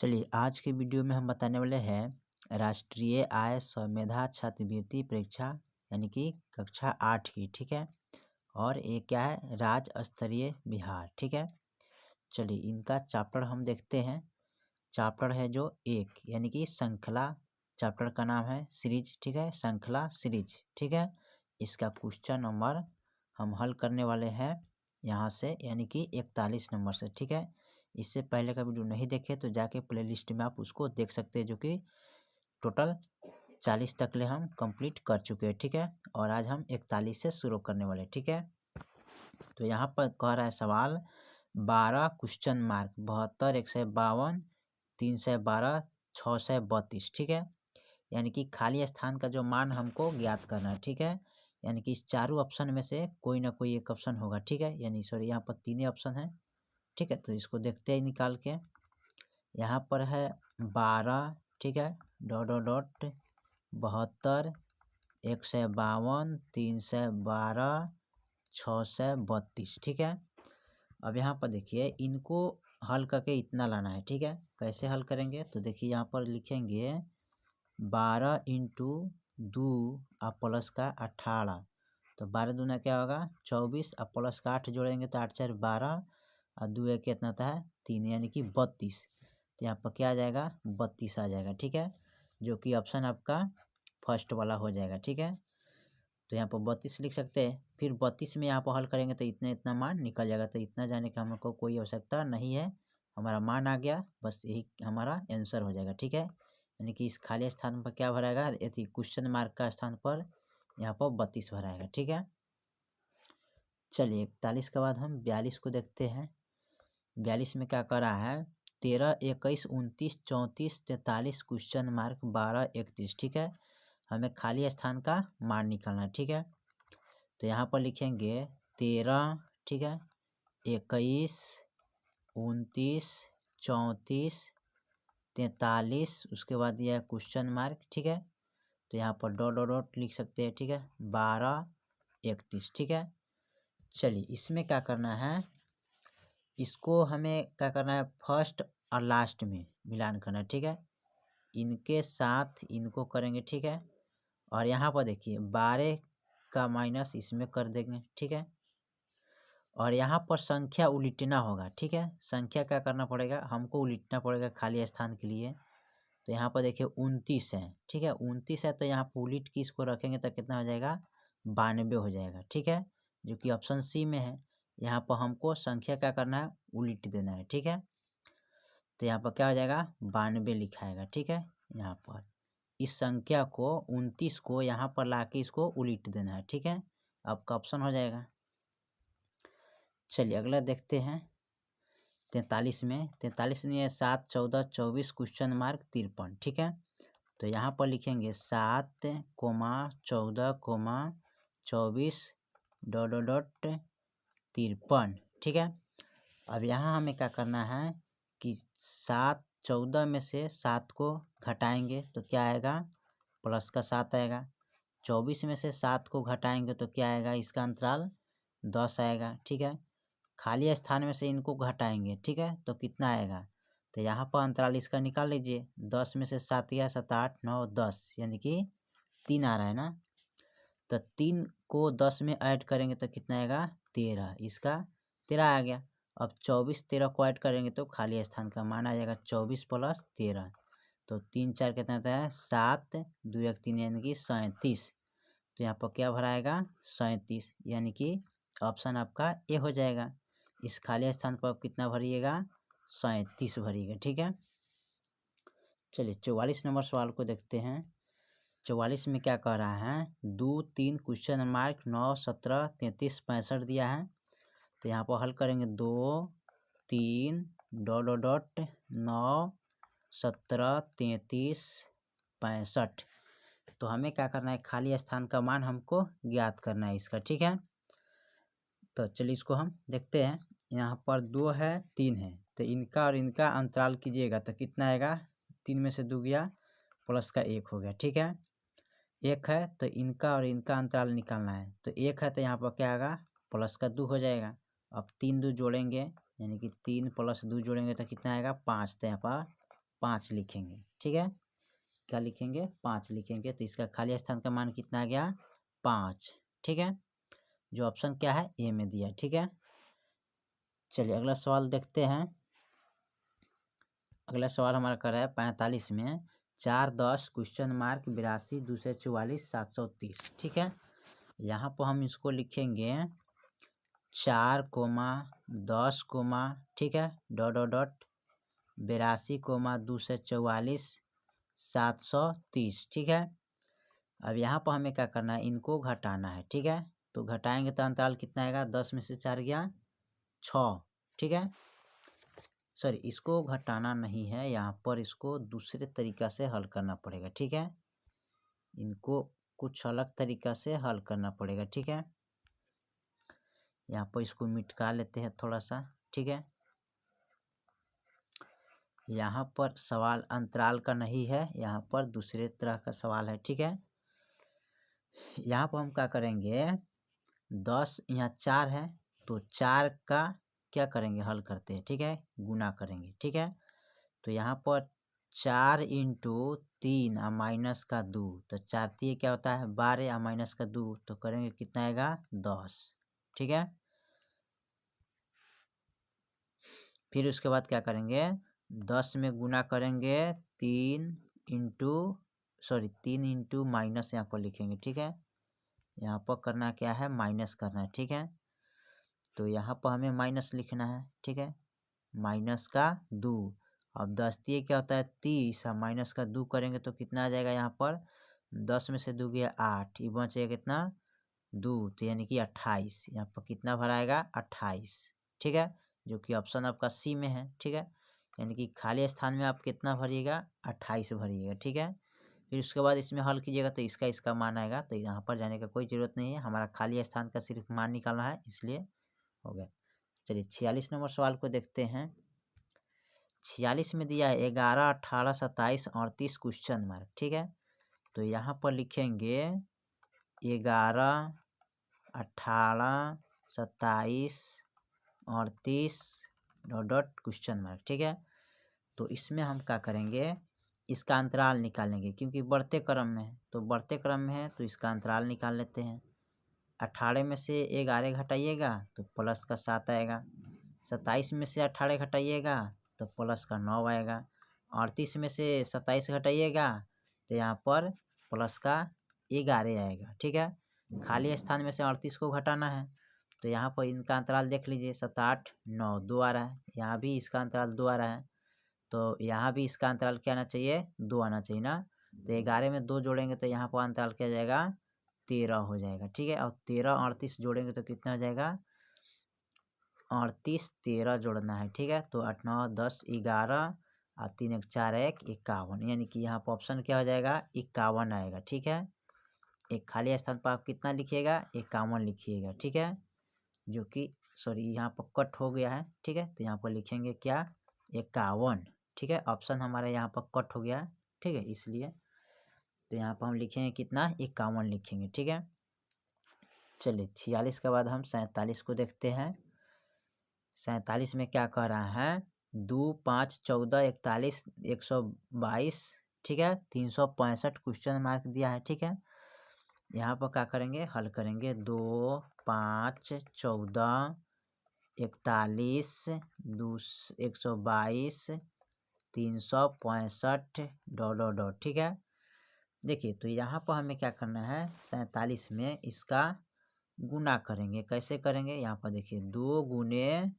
चलिए आज के वीडियो में हम बताने वाले हैं राष्ट्रीय आय संविदा छात्रवृत्ति परीक्षा यानी कि कक्षा 8 की। ठीक है। और ये क्या है, राज्य स्तरीय बिहार। ठीक है। चलिए इनका चैप्टर हम देखते हैं। चैप्टर है जो 1 यानी कि श्रृंखला। चैप्टर का नाम है सीरीज। ठीक है, श्रृंखला सीरीज। ठीक है। इसका क्वेश्चन नंबर हम हल करने वाले हैं यहाँ से, यानी कि 41 नंबर से। ठीक है। इससे पहले का वीडियो नहीं देखे तो जाके प्लेलिस्ट में आप उसको देख सकते हैं, जो कि टोटल 40 तक ले हम कंप्लीट कर चुके हैं। ठीक है। और आज हम 41 से शुरू करने वाले। ठीक है। तो यहाँ पर कह रहा है सवाल 12 क्वेश्चन मार्क 72, 152, 312, 632। ठीक है। यानी कि खाली स्थान का जो मान हमको ज्ञात करना है। ठीक है। यानी कि इस चारों ऑप्शन में से कोई ना कोई एक ऑप्शन होगा। ठीक है। यानी सॉरी, यहाँ पर 3 ऑप्शन है। ठीक है। तो इसको देखते हैं निकाल के। यहाँ पर है 12। ठीक है। Dot dot dot 72, 152, 312, 632। ठीक है। अब यहाँ पर देखिए इनको हल करके इतना लाना है। ठीक है। कैसे हल करेंगे तो देखिए यहाँ पर लिखेंगे 12 इंटू 2 और प्लस का 18। तो 12 दूना क्या होगा 24 और प्लस का 8 जोड़ेंगे तो 8 4 12 और 2 एक कितना होता है 3, यानी कि 32। तो यहाँ पर क्या आ जाएगा 32 आ जाएगा। ठीक है। जो कि ऑप्शन आपका फर्स्ट वाला हो जाएगा। ठीक है। तो यहाँ पर 32 लिख सकते हैं। फिर 32 में यहाँ पर हल करेंगे तो इतना इतना मान निकल जाएगा। तो इतना जाने का हमको कोई आवश्यकता नहीं है, हमारा मान आ गया, बस यही हमारा आंसर हो जाएगा। ठीक है। यानी कि इस खाली स्थान पर क्या भराएगा, यदि क्वेश्चन मार्क का स्थान पर यहाँ पर 32 भराएगा। ठीक है। चलिए 41 के बाद हम 42 को देखते हैं। 42 में क्या कर रहा है 13, 21, 29, 34, 43 क्वेश्चन मार्क 12, 31। ठीक है। हमें खाली स्थान का मान निकालना है। ठीक है। तो यहाँ पर लिखेंगे 13, ठीक है, 21, 29, 34, 43, उसके बाद यह क्वेश्चन मार्क। ठीक है। तो यहाँ पर डॉट डॉट डॉट लिख सकते हैं। ठीक है। 12, 31। ठीक है। चलिए इसमें क्या करना है, इसको हमें क्या करना है फर्स्ट और लास्ट में मिलान करना है। ठीक है। इनके साथ इनको करेंगे। ठीक है। और यहाँ पर देखिए 12 का माइनस इसमें कर देंगे। ठीक है। और यहाँ पर संख्या उलटना होगा। ठीक है। संख्या क्या करना पड़ेगा, हमको उलटना पड़ेगा खाली स्थान के लिए। तो यहाँ पर देखिए 29 है। ठीक है। 29 है तो यहाँ पर उलट के इसको रखेंगे तो कितना हो जाएगा 92 हो जाएगा। ठीक है। जो कि ऑप्शन सी में है। यहाँ पर हमको संख्या क्या करना है उलट देना है। ठीक है। तो यहाँ पर क्या हो जाएगा 92 लिखाएगा। ठीक है। यहाँ पर इस संख्या को 29 को यहाँ पर लाके इसको उलट देना है। ठीक है। आपका ऑप्शन हो जाएगा। चलिए अगला देखते हैं 43 में। 43 में 7, 14, 24 क्वेश्चन मार्क 53। ठीक है। तो यहाँ पर लिखेंगे 7, 14, 24 डॉट डॉट डॉट 53। ठीक है। अब यहाँ हमें क्या करना है कि 7, 14 में से 7 को घटाएंगे तो क्या आएगा प्लस का 7 आएगा। 24 में से 7 को घटाएंगे तो क्या आएगा, इसका अंतराल 10 आएगा। ठीक है। खाली स्थान में से इनको घटाएंगे। ठीक है। तो कितना आएगा, तो यहाँ पर अंतराल इसका निकाल लीजिए। 10 में से 7 गया 7, 8, 9, 10, यानी कि 3 आ रहा है ना। तो 3 को 10 में ऐड करेंगे तो कितना आएगा 13, इसका 13 आ गया। अब 24 13 को ऐड करेंगे तो खाली स्थान का मान आ जाएगा 24 + 13। तो 3 4 कितना आता है 7, 2 1 3, यानी कि 37। तो यहाँ पर क्या भराएगा 37, यानी कि ऑप्शन आपका ए हो जाएगा। इस खाली स्थान पर आप कितना भरिएगा 37 भरिएगा। ठीक है। चलिए 44 नंबर सवाल को देखते हैं। 44 में क्या कह रहा है 2, 3 क्वेश्चन मार्क 9, 17, 33, 65 दिया है। तो यहाँ पर हल करेंगे 2, 3 डॉट डॉट डॉट 9, 17, 33, 65। तो हमें क्या करना है खाली स्थान का मान हमको ज्ञात करना है इसका। ठीक है। तो चलिए इसको हम देखते हैं। यहाँ पर 2 है 3 है, तो इनका और इनका अंतराल कीजिएगा तो कितना आएगा 3 में से 2 गया प्लस का 1 हो गया। ठीक है। 1 है तो इनका और इनका अंतराल निकालना है। तो 1 है तो यहाँ पर क्या आएगा प्लस का 2 हो जाएगा। अब 3 2 जोड़ेंगे, यानी कि 3 + 2 जोड़ेंगे तो कितना आएगा 5। तो यहाँ पर 5 लिखेंगे, ठीक है। क्या लिखेंगे? 5 लिखेंगे। तो इसका खाली स्थान का मान कितना आ गया? 5, ठीक है। जो ऑप्शन क्या है? ए में दिया, ठीक है। चलिए अगला सवाल देखते हैं। अगला सवाल हमारा कर रहा है 45 में 4 10 क्वेश्चन मार्क 82 244 730, ठीक है। यहाँ पर हम इसको लिखेंगे 4 कोमा 10 कोमा, ठीक है, डॉट डॉट डॉट 82 244 730, ठीक है। अब यहाँ पर हमें क्या करना है? इनको घटाना है, ठीक है। तो घटाएंगे तो अंतराल कितना आएगा? 10 में से 4 गया 6, ठीक है। सॉरी, इसको घटाना नहीं है, यहाँ पर इसको दूसरे तरीका से हल करना पड़ेगा, ठीक है। इनको कुछ अलग तरीका से हल करना पड़ेगा, ठीक है। यहाँ पर इसको मिटका लेते हैं थोड़ा सा, ठीक है। यहाँ पर सवाल अंतराल का नहीं है, यहाँ पर दूसरे तरह का सवाल है, ठीक है। यहाँ पर हम क्या करेंगे? 10 यहाँ 4 है, तो 4 का क्या करेंगे? हल करते हैं, ठीक है, गुना करेंगे, ठीक है। तो यहाँ पर 4 इंटू 3 और माइनस का 2, तो 4 3 क्या होता है? 12 और माइनस का 2, तो करेंगे कितना आएगा? 10, ठीक है। फिर उसके बाद क्या करेंगे? 10 में गुना करेंगे 3 इंटू माइनस यहाँ पर लिखेंगे, ठीक है। यहाँ पर करना क्या है? माइनस करना है, ठीक है। तो यहाँ पर हमें माइनस लिखना है, ठीक है, माइनस का 2। अब 10 3 क्या होता है? 30, और माइनस का 2 करेंगे तो कितना आ जाएगा? यहाँ पर 10 में से 2 गया 8, ये बचेगा कितना? 2, तो यानी कि 28। यहाँ पर कितना भराएगा? 28, ठीक है, जो कि ऑप्शन आपका सी में है, ठीक है। यानी कि खाली स्थान में आप कितना भरिएगा? 28 भरिएगा, ठीक है। फिर उसके बाद इसमें हल कीजिएगा तो इसका मान आएगा, तो यहाँ पर जाने का कोई ज़रूरत नहीं है, हमारा खाली स्थान का सिर्फ मान निकालना है, इसलिए हो गया। चलिए 46 नंबर सवाल को देखते हैं। 46 में दिया है 11 18 27 38 क्वेश्चन मार्क, ठीक है। तो यहाँ पर लिखेंगे 11 18 27 38 डॉट डॉट क्वेश्चन मार्क, ठीक है। तो इसमें हम क्या करेंगे? इसका अंतराल निकालेंगे, क्योंकि बढ़ते क्रम में है, तो बढ़ते क्रम में है तो इसका अंतराल निकाल लेते हैं। 18 में से 11 घटाइएगा तो प्लस का 7 आएगा। 27 में से 18 घटाइएगा तो प्लस का 9 आएगा। 38 में से 27 घटाइएगा तो यहाँ पर प्लस का 11 आएगा, ठीक है। खाली स्थान में से 38 को घटाना है, तो यहाँ पर इनका अंतराल देख लीजिए, 7 8 9 2 आ रहा है। यहाँ भी इसका अंतराल 2 आ रहा है, तो यहाँ भी इसका अंतराल क्या आना चाहिए? 2 आना चाहिए ना। तो 11 में 2 जोड़ेंगे तो यहाँ पर अंतराल क्या जाएगा? 13 हो जाएगा, ठीक है। और 13 38 जोड़ेंगे तो कितना हो जाएगा? 38 13 जोड़ना है, ठीक है। तो 8 9 10 11 और 3 1 4 1 51, यानी कि यहाँ पर ऑप्शन क्या हो जाएगा? 51 आएगा, ठीक है। एक खाली स्थान पर आप कितना लिखिएगा? 51 लिखिएगा, ठीक है। जो कि सॉरी यहाँ पर कट हो गया है, ठीक है। तो यहाँ पर लिखेंगे क्या? 51, ठीक है। ऑप्शन हमारा यहाँ पर कट हो गया, ठीक है, इसलिए तो यहाँ पर हम लिखेंगे कितना? 51 लिखेंगे, ठीक है। चलिए 46 के बाद हम 47 को देखते हैं। 47 में क्या कह रहा है? 2 5 14 41 122, ठीक है, 365 क्वेश्चन मार्क दिया है, ठीक है। यहाँ पर क्या करेंगे? हल करेंगे। 2 5 14 41 122 365 डॉट डॉट डॉट, ठीक है। देखिए तो यहाँ पर हमें क्या करना है? 47 में इसका गुना करेंगे। कैसे करेंगे? यहाँ पर देखिए 2 गुने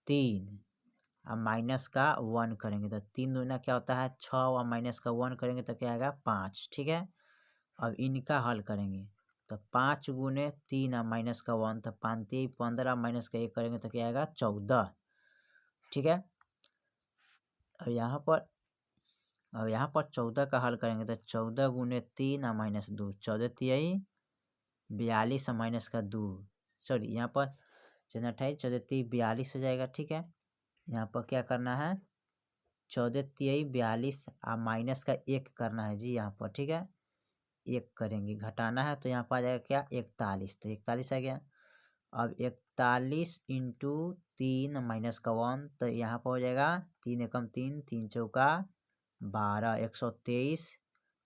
3 अब माइनस का 1 करेंगे तो 3 दूना क्या होता है? 6 और माइनस का 1 करेंगे तो क्या आएगा? 5, ठीक है। अब इनका हल करेंगे तो 5 गुने 3 और माइनस का 1, तो 5 3 15 माइनस का 1 करेंगे तो क्या आएगा? 14, ठीक है। अब यहाँ पर 14 का हल करेंगे तो 14 गुने 3 और माइनस 2, 14 3 42 और माइनस का 2, सॉरी यहाँ पर 14 28 14 3 42 हो जाएगा, ठीक है। यहाँ पर क्या करना है? 14 3 42 और माइनस का 1 करना है जी यहाँ पर, ठीक है। 1 करेंगे, घटाना है तो यहाँ पर आ जाएगा क्या? 41, तो 41 आ गया। अब 41 इंटू 3 माइनस का 1, तो यहाँ पर हो जाएगा 3 एकम 3, 3 चौका 12, 123।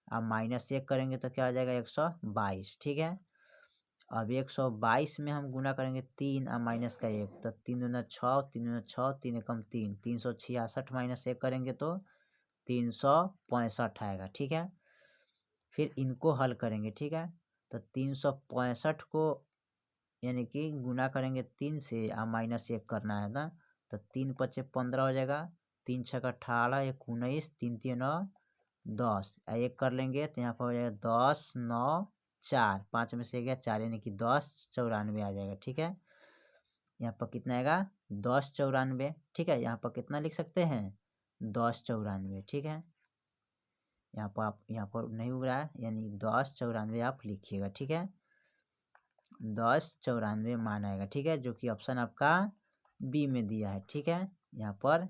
अब माइनस 1 करेंगे तो क्या हो जाएगा 122, ठीक है। अब 122 में हम गुना करेंगे 3 और माइनस का 1, तो 3 दूना 6, 3 दूना 6, 3 एकम 3, 366 माइनस 1 करेंगे तो 365 आएगा, ठीक है। फिर इनको हल करेंगे, ठीक है। तो 365 को यानी कि गुना करेंगे 3 से और माइनस 1 करना है ना, तो 3 पचे 15 हो जाएगा, 3 छः 18, 1 19, 3 3 9 10, एक कर लेंगे तो यहाँ पर हो जाएगा 10 9 4, 5 में से गया 4 यानी कि 1094 आ जाएगा, ठीक है। यहाँ पर कितना आएगा 1094, ठीक है। यहाँ पर कितना लिख सकते हैं 1094, ठीक है। यहाँ पर नहीं उग रहा है, यानी 1094 आप लिखिएगा, ठीक है। 1094 मान आएगा, ठीक है, जो कि ऑप्शन आपका बी में दिया है, ठीक है। यहाँ पर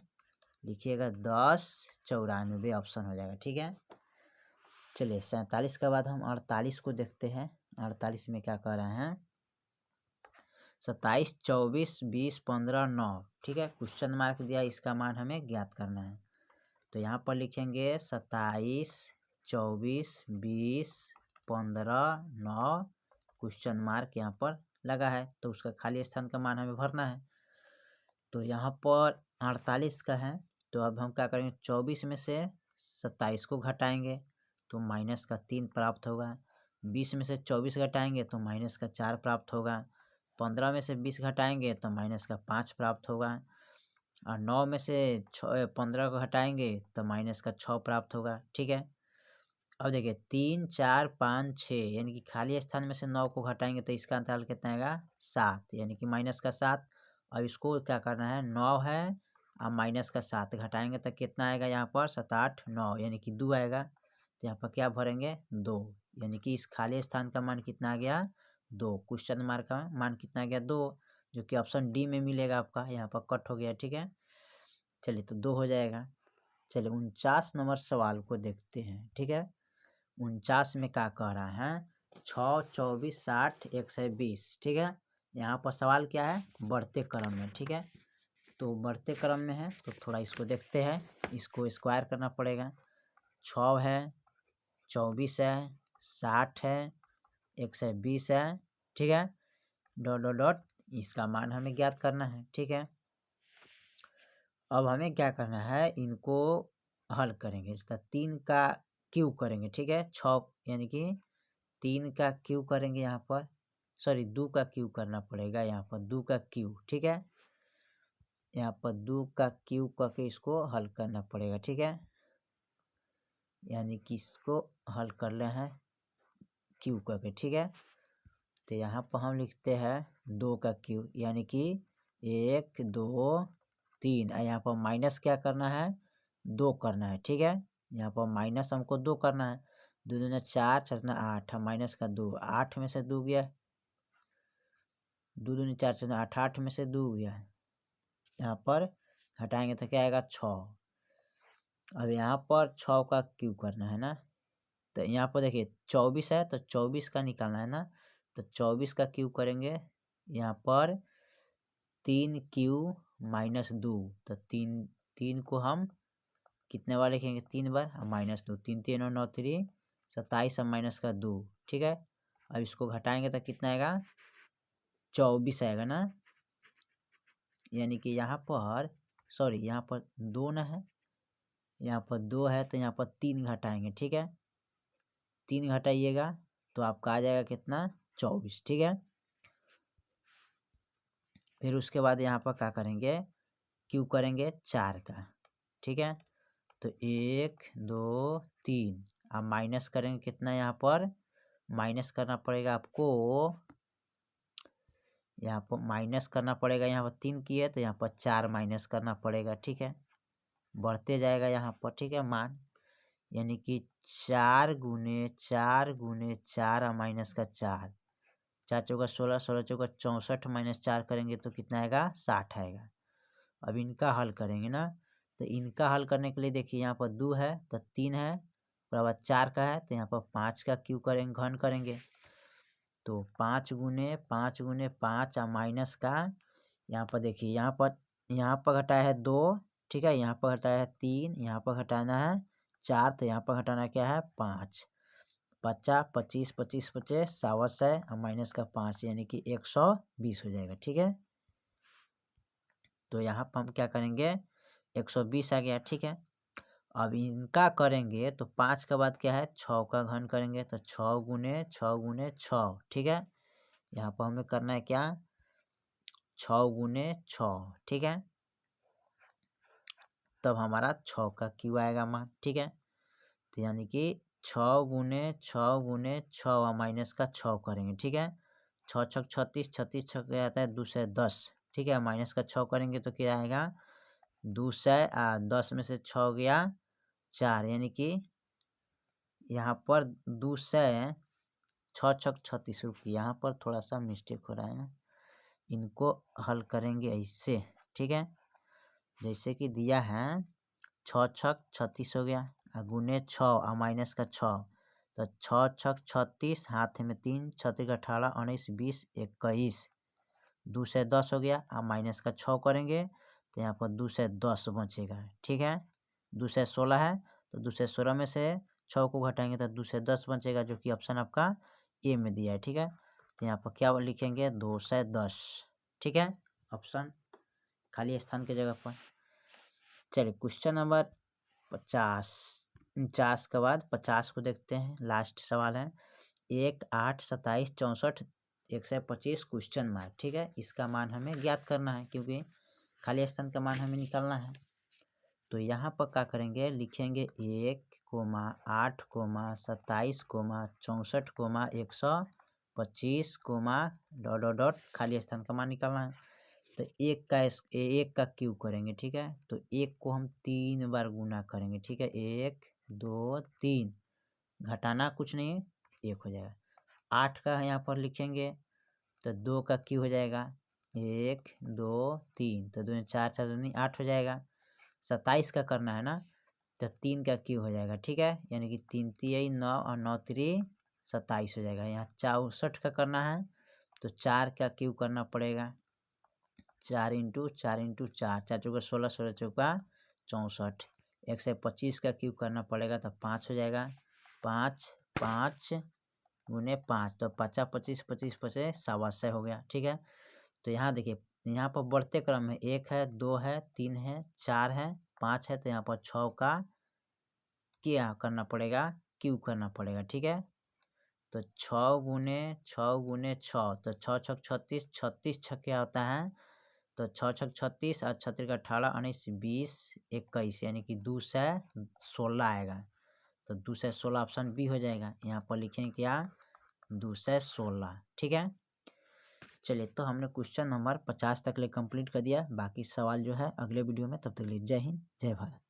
लिखिएगा 1094 ऑप्शन हो जाएगा, ठीक है। चलिए 47 के बाद हम 48 को देखते हैं। 48 में क्या कह रहे हैं 27 24 20 15 9, ठीक है। क्वेश्चन मार्क दिया, इसका मान हमें ज्ञात करना है। तो यहाँ पर लिखेंगे 27 24 20 15 9, क्वेश्चन मार्क यहाँ पर लगा है, तो उसका खाली स्थान का मान हमें भरना है। तो यहाँ पर 48 का है, तो अब हम क्या करेंगे 24 में से 27 को घटाएंगे तो माइनस का 3 प्राप्त होगा। 20 में से 24 घटाएंगे तो माइनस का 4 प्राप्त होगा। 15 में से 20 घटाएंगे तो माइनस का 5 प्राप्त होगा। और 9 में से 15 को घटाएंगे तो माइनस का 6 प्राप्त होगा, ठीक है। अब देखिए 3 4 5 6, यानी कि खाली स्थान में से 9 को घटाएंगे तो इसका अंतराल कितना आएगा 7, यानी कि माइनस का 7। अब इसको क्या करना है 9 है और माइनस का 7 घटाएंगे तो कितना आएगा यहाँ पर 7 8 9, यानी कि 2 आएगा। तो यहाँ पर क्या भरेंगे 2, यानी कि इस खाली स्थान का मान कितना आ गया 2, क्वेश्चन मार्क का मान कितना आ गया 2, जो कि ऑप्शन डी में मिलेगा आपका। यहाँ पर कट हो गया, ठीक है। चलिए तो 2 हो जाएगा। चलिए 49 नंबर सवाल को देखते हैं, ठीक है। 49 में क्या कह रहा है 6 24 60 120, ठीक है। यहाँ पर सवाल क्या है बढ़ते क्रम में, ठीक है। तो बढ़ते क्रम में है तो थोड़ा इसको देखते हैं, इसको स्क्वायर करना पड़ेगा। 6 है 24 है 60 है 120 है, ठीक है। डॉट डॉट डॉट, इसका मान हमें ज्ञात करना है, ठीक है। अब हमें क्या करना है इनको हल करेंगे, इसका 3 का क्यूब करेंगे, ठीक है। 6 यानी कि 3 का क्यूब करेंगे, यहाँ पर सॉरी 2 का क्यूब करना पड़ेगा, यहाँ पर 2 का क्यूब, ठीक है। यहाँ पर 2 का क्यूब करके इसको हल करना पड़ेगा, ठीक है। यानी कि इसको हल कर ले हैं क्यूब करके, ठीक है। तो यहाँ पर हम लिखते हैं 2 का क्यूब, यानी कि 1 2 3, यहाँ पर माइनस क्या करना है 2 करना है, ठीक है। यहाँ पर माइनस हमको 2 करना है, 2 दूना 4 4 दूना 8, माइनस का 2, 8 में से 2 गया, 2 दूनी 4 4 8, 8 में से 2 गया। यहाँ पर घटाएंगे तो क्या आएगा 6। अब यहाँ पर 6 का क्यूब करना है ना, तो यहाँ पर देखिए 24 है तो 24 का निकालना है ना, तो 24 का क्यूब करेंगे, यहाँ पर 3 क्यूब माइनस 2, तो 3 को हम कितने बार लिखेंगे 3 बार और माइनस 2, 3 3 9 3 27 और माइनस का 2, ठीक है। अब इसको घटाएंगे तो कितना आएगा 24 आएगा ना, यानी कि यहाँ पर सॉरी यहाँ पर 2 ना है, यहाँ पर 2 है तो यहाँ पर 3 घटाएंगे, ठीक है। 3 घटाइएगा तो आपका आ जाएगा कितना 24, ठीक है। फिर उसके बाद यहाँ पर क्या करेंगे क्यूब करेंगे 4 का, ठीक है। तो 1 2 3, अब माइनस करेंगे कितना, यहाँ पर माइनस करना पड़ेगा आपको, यहाँ पर माइनस करना पड़ेगा, यहाँ पर 3 की है तो यहाँ पर 4 माइनस करना पड़ेगा, ठीक है। बढ़ते जाएगा यहाँ पर, ठीक है मान, यानी कि 4 गुने 4 गुने 4 और माइनस का 4, 4 चौका 16, 16 चौका 64, माइनस 4 करेंगे तो कितना आएगा 60 आएगा। अब इनका हल करेंगे ना, तो इनका हल करने के लिए देखिए यहाँ पर 2 है तो 3 है, उसके बाद 4 का है तो यहाँ पर 5 का क्यूब करेंगे, घन करेंगे, तो 5 गुने 5 गुने 5 और माइनस का यहाँ पर देखिए, यहाँ पर घटाया है 2, ठीक है, यहाँ पर घटाया है 3, यहाँ पर घटाना है 4, तो यहाँ पर घटाना क्या है 5। 50, 25, 25 बचे 125 और माइनस का 5 यानी कि 120 हो जाएगा, ठीक है। तो यहाँ पर हम क्या करेंगे, 120 आ गया, ठीक है। अब इनका करेंगे तो 5 के बाद क्या है 6 का घन करेंगे, तो 6 गुने 6 गुने 6, ठीक है। यहाँ पर हमें करना है क्या 6 गुने 6, ठीक है। तब हमारा 6 का क्यू आएगा मान, ठीक है। तो यानी कि 6 गुने 6 गुने 6 और माइनस का 6 करेंगे, ठीक है। 6 छक 36, 36 छक क्या आता है 210, ठीक है। माइनस का 6 करेंगे तो क्या आएगा 210 में से 6 गया 4, यानी कि यहाँ पर 200 6 छक 36 रुपये। यहाँ पर थोड़ा सा मिस्टेक हो रहा है ना, इनको हल करेंगे ऐसे, ठीक है। जैसे कि दिया है 6 छक 36 हो गया, गुने 6 और माइनस का 6, तो 6 छक 36, हाथ में 3, 36 का 18, 19, 20, 21, 210 हो गया। और माइनस का 6 करेंगे तो यहाँ पर 210 बचेगा, ठीक है। 216 है तो 216 में से 6 को घटाएंगे तो 210 बचेगा, जो कि ऑप्शन आपका ए में दिया है, ठीक है। तो यहाँ पर क्या लिखेंगे 210, ठीक है, ऑप्शन खाली स्थान की जगह पर। चलिए क्वेश्चन नंबर 50, 49 के बाद 50 को देखते हैं, लास्ट सवाल है। 1, 8, 27, 64, 125 क्वेश्चन मार्क, ठीक है। इसका मान हमें ज्ञात करना है क्योंकि खाली स्थान का मान हमें निकालना है। तो यहाँ पर क्या करेंगे, लिखेंगे 1, 8, 27, 64, 125, डॉट डॉट डॉट, खाली स्थान का मान निकालना है। तो एक का क्यूब करेंगे, ठीक है। तो 1 को हम 3 बार गुना करेंगे, ठीक है। 1, 2, 3, घटाना कुछ नहीं है 1 हो जाएगा। 8 का यहाँ पर लिखेंगे तो 2 का क्यूब हो जाएगा, 1, 2, 3, तो 2 4, 4 दूनी 8 हो जाएगा। 27 का करना है ना, तो 3 का क्यूब हो जाएगा, ठीक है। यानी कि 3 3 9 और 9 3 27 हो जाएगा। यहाँ 64 का करना है तो 4 का क्यूब करना पड़ेगा, 4 इंटू 4 इंटू 4, 4 चौका 16, 16 चौका 64। 125 का क्यूब करना पड़ेगा तो 5 हो जाएगा, 5 5 गुने 5, तो 50 25 25 25 125 हो गया, ठीक है। तो यहाँ देखिए, यहाँ पर बढ़ते क्रम में 1 है 2 है 3 है 4 है 5 है, तो यहाँ पर 6 का क्या करना पड़ेगा क्यूब करना पड़ेगा, ठीक है। तो 6 गुने 6 गुने 6, तो 6 छक 36, 36 छक क्या होता है तो 6 छक 36 और 36 का 18, 19, 20, 21, यानी कि 216 आएगा। तो 216 ऑप्शन बी हो जाएगा। यहाँ पर लिखेंगे क्या 216, ठीक है। चलिए, तो हमने क्वेश्चन नंबर 50 तक ले कंप्लीट कर दिया। बाकी सवाल जो है अगले वीडियो में, तब तक के लिए जय हिंद जय भारत।